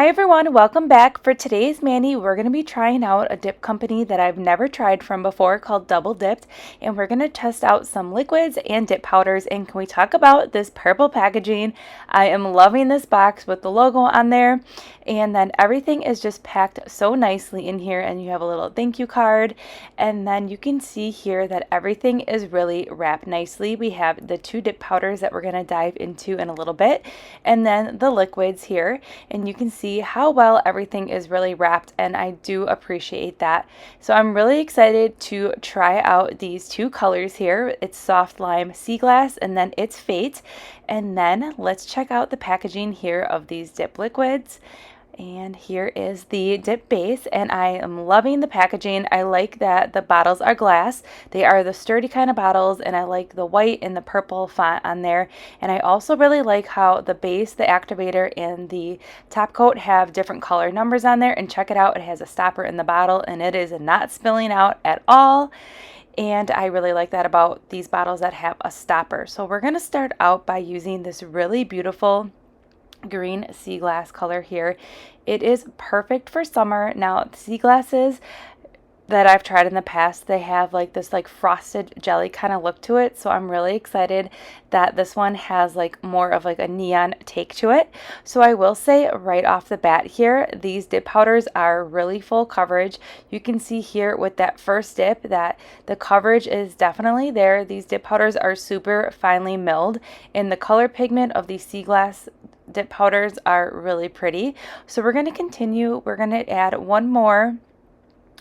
Hi everyone, welcome back. For today's mani, we're going to be trying out a dip company that I've never tried from before called Dipp'd, and we're going to test out some liquids and dip powders. And can we talk about this purple packaging? I am loving this box with the logo on there, and then everything is just packed so nicely in here, and you have a little thank you card, and then you can see here that everything is really wrapped nicely. We have the two dip powders that we're going to dive into in a little bit, and then the liquids here, and you can see how well everything is really wrapped, and I do appreciate that. So I'm really excited to try out these two colors here. It's Soft Lime Sea Glass, and then it's Fate. And then let's check out the packaging here of these dip liquids. And here is the dip base, and I am loving the packaging. I like that the bottles are glass. They are the sturdy kind of bottles, and I like the white and the purple font on there. And I also really like how the base, the activator, and the top coat have different color numbers on there. And check it out, it has a stopper in the bottle, and it is not spilling out at all. And I really like that about these bottles that have a stopper. So we're going to start out by using this really beautiful green sea glass color here. It is perfect for summer. Now, sea glasses that I've tried in the past, they have like this like frosted jelly kind of look to it, so I'm really excited that this one has like more of like a neon take to it. So I will say right off the bat here, these dip powders are really full coverage. You can see here with that first dip that the coverage is definitely there. These dip powders are super finely milled, and the color pigment of these sea glass dip powders are really pretty. So we're going to continue. We're going to add one more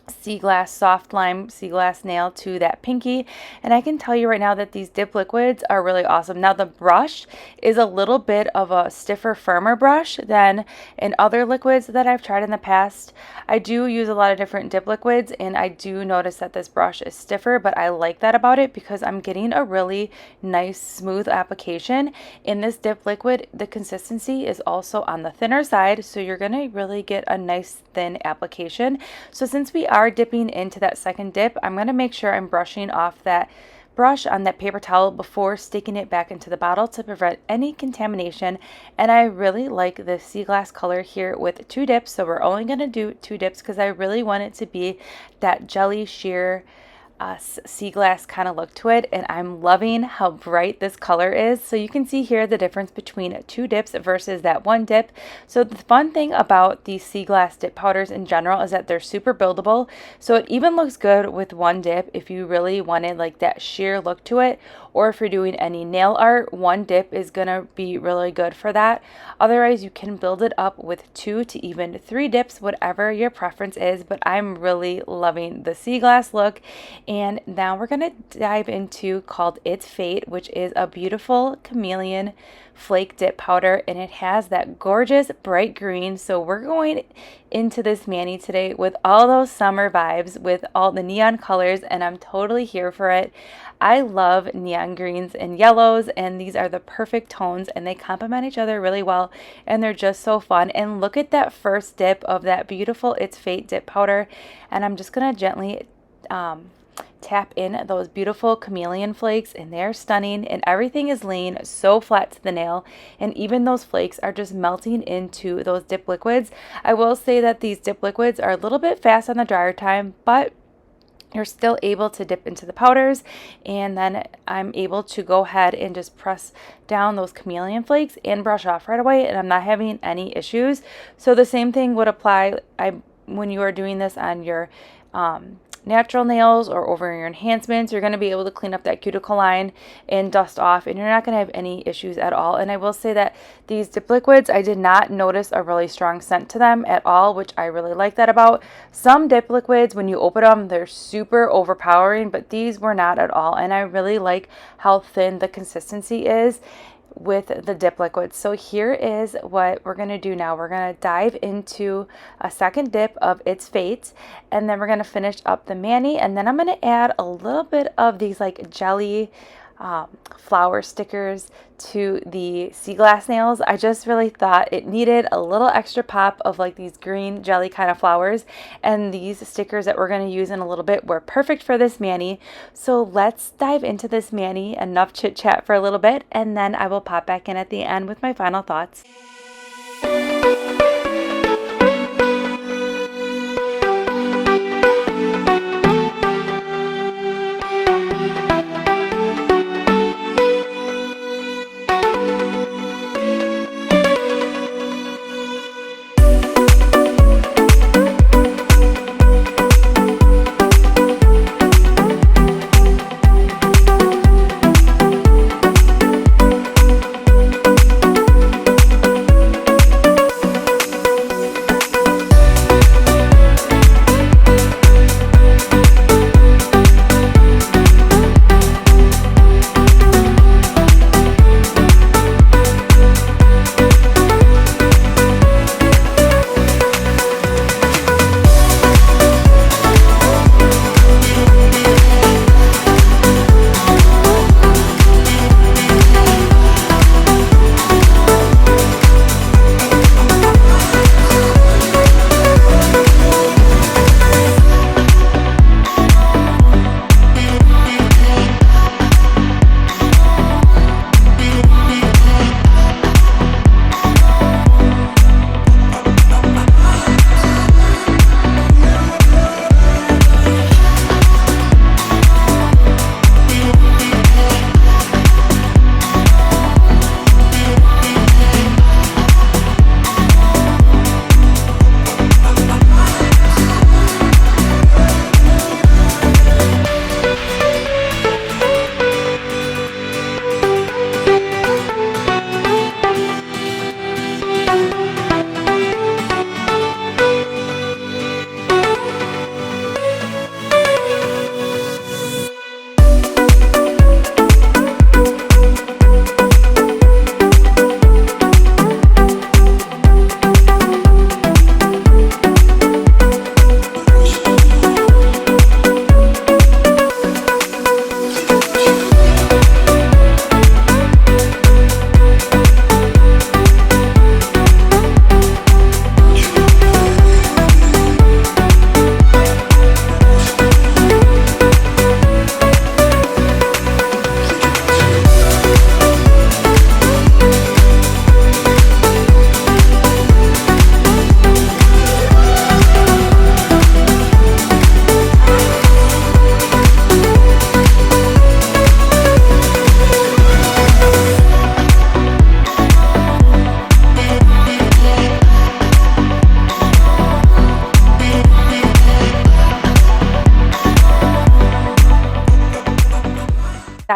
sea glass, soft lime sea glass nail to that pinky, and I can tell you right now that these dip liquids are really awesome. Now the brush is a little bit of a stiffer, firmer brush than in other liquids that I've tried in the past. I do use a lot of different dip liquids, and I do notice that this brush is stiffer, but I like that about it because I'm getting a really nice smooth application. In this dip liquid, the consistency is also on the thinner side, so you're going to really get a nice thin application. So since we are dipping into that second dip, I'm going to make sure I'm brushing off that brush on that paper towel before sticking it back into the bottle to prevent any contamination. And I really like the sea glass color here with two dips, so we're only going to do two dips because I really want it to be that jelly sheer sea glass kind of look to it, and I'm loving how bright this color is. So you can see here the difference between two dips versus that one dip. So the fun thing about these sea glass dip powders in general is that they're super buildable, so it even looks good with one dip if you really wanted like that sheer look to it, or if you're doing any nail art, one dip is gonna be really good for that. Otherwise, you can build it up with 2 to even 3 dips, whatever your preference is, but I'm really loving the sea glass look. And now we're going to dive into called It's Fate, which is a beautiful chameleon flake dip powder, and it has that gorgeous bright green. So we're going into this mani today with all those summer vibes, with all the neon colors, and I'm totally here for it. I love neon greens and yellows, and these are the perfect tones, and they complement each other really well, and they're just so fun. And look at that first dip of that beautiful It's Fate dip powder, and I'm just going to gently tap in those beautiful chameleon flakes, and they're stunning, and everything is laying so flat to the nail, and even those flakes are just melting into those dip liquids. I will say that these dip liquids are a little bit fast on the dryer time, but you're still able to dip into the powders, and then I'm able to go ahead and just press down those chameleon flakes and brush off right away, and I'm not having any issues. So the same thing would apply when you are doing this on your natural nails or over your enhancements. You're going to be able to clean up that cuticle line and dust off, and you're not going to have any issues at all. And I will say that these dip liquids, I did not notice a really strong scent to them at all, which I really like that about. Some dip liquids, when you open them, they're super overpowering, but these were not at all. And I really like how thin the consistency is with the dip liquids. So here is what we're going to do now. We're going to dive into a second dip of It's Fate, and then we're going to finish up the mani, and then I'm going to add a little bit of these like jelly flower stickers to the sea glass nails. I just really thought it needed a little extra pop of like these green jelly kind of flowers, and these stickers that we're going to use in a little bit were perfect for this mani. So let's dive into this mani. Enough chit chat for a little bit, and then I will pop back in at the end with my final thoughts.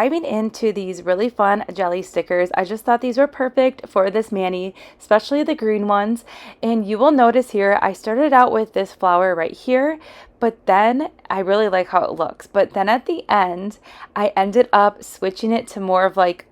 diving into these really fun jelly stickers. I just thought these were perfect for this mani, especially the green ones. And you will notice here, I started out with this flower right here, but then I really like how it looks. But then at the end, I ended up switching it to more of like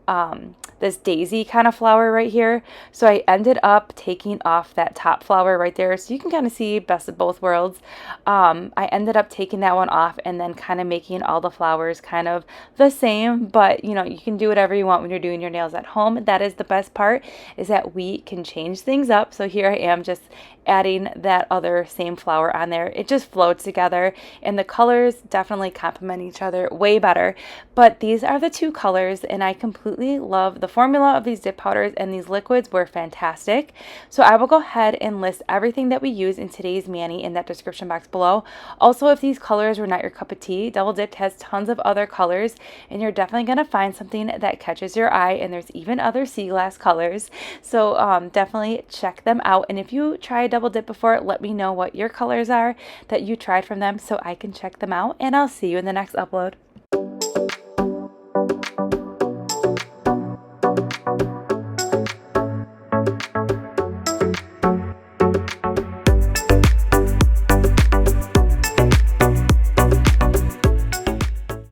this daisy kind of flower right here. So I ended up taking off that top flower right there, so you can kind of see best of both worlds. I ended up taking that one off and then kind of making all the flowers kind of the same, but you know, you can do whatever you want when you're doing your nails at home. That is the best part, is that we can change things up. So here I am just adding that other same flower on there. It just flowed together, and the colors definitely complement each other way better. But these are the two colors, and I completely love the formula of these dip powders, and these liquids were fantastic. So I will go ahead and list everything that we use in today's mani in that description box below. Also, if these colors were not your cup of tea, Double Dipp'd has tons of other colors, and you're definitely going to find something that catches your eye, and there's even other sea glass colors. So definitely check them out. And if you tried Double Dip before, let me know what your colors are that you tried from them so I can check them out, and I'll see you in the next upload.